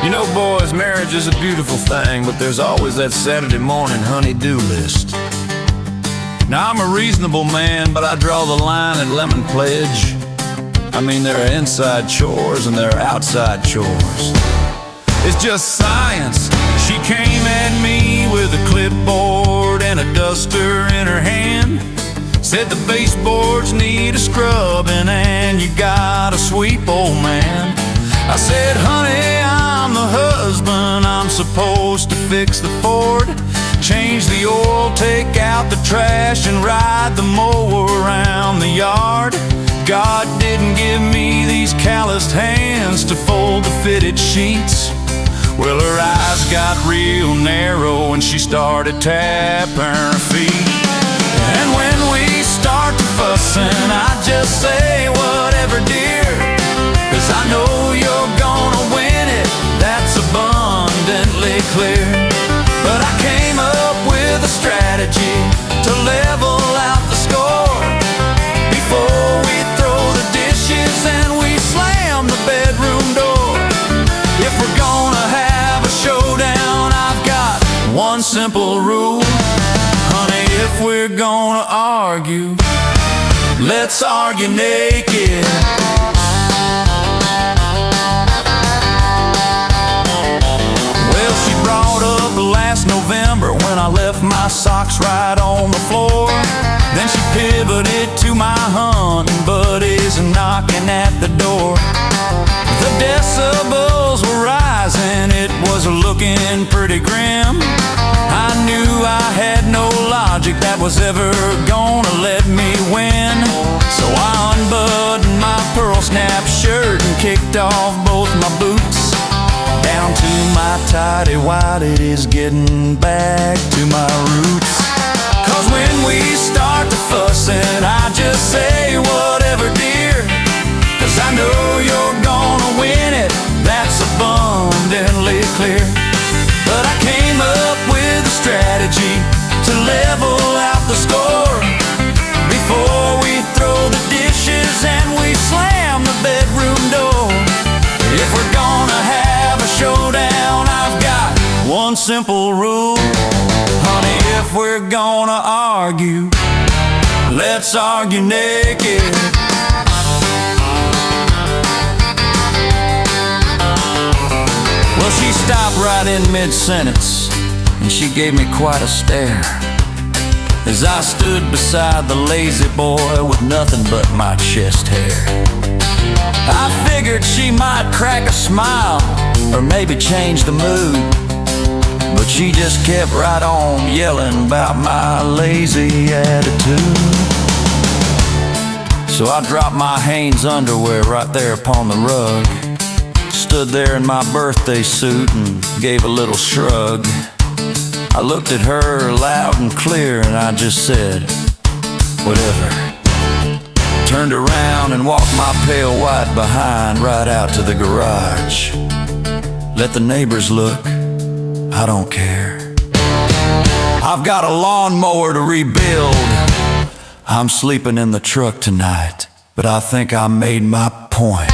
You know, boys, marriage is a beautiful thing, but there's always that Saturday morning honey-do list. Now, I'm a reasonable man, but I draw the line at lemon pledge. I mean, there are inside chores and there are outside chores. It's just science. She came at me with a clipboard and a duster in her hand. Said the baseboards need a scrubbing and you gotta sweep, old man. I said, honey, I'm the husband, I'm supposed to fix the Ford, change the oil, take out the trash, and ride the mower around the yard. God didn't give me these calloused hands to fold the fitted sheets. Well, her eyes got real narrow and she started tapping her feet. And when we start to fussing, I just say, whatever, dear, 'cause I know you're gonna win it, that's abundantly clear. But I came up with a strategy to level out the score. Before we throw the dishes and we slam the bedroom door. If we're gonna have a showdown, I've got one simple rule. Honey, if we're gonna argue, let's argue naked. Well, she brought up last November when I left my socks right on the floor. Then she pivoted to my hunting buddies knocking at the door. The decibels were rising, it was looking pretty grim. I knew I had no logic that was ever gonna let me win. So I unbuttoned my pearl snap shirt and kicked off both my boots. Down to my tighty white, it is getting back to my roots. 'Cause when we start to fussing, I just say, whatever, dear, 'cause I know you're gonna win it, that's abundantly clear. But I came up with a strategy to level out the score. Before we throw the dishes and we slam the bedroom door. If we're gonna have a showdown, I've got one simple rule. Honey, if we're gonna argue, let's argue naked. Well, she stopped right in mid-sentence, and she gave me quite a stare as I stood beside the lazy boy with nothing but my chest hair. I figured she might crack a smile or maybe change the mood, but she just kept right on yelling about my lazy attitude. So I dropped my Hanes underwear right there upon the rug, stood there in my birthday suit and gave a little shrug. I looked at her loud and clear and I just said, whatever. Turned around and walked my pale white behind right out to the garage. Let the neighbors look, I don't care. I've got a lawnmower to rebuild. I'm sleeping in the truck tonight, but I think I made my point.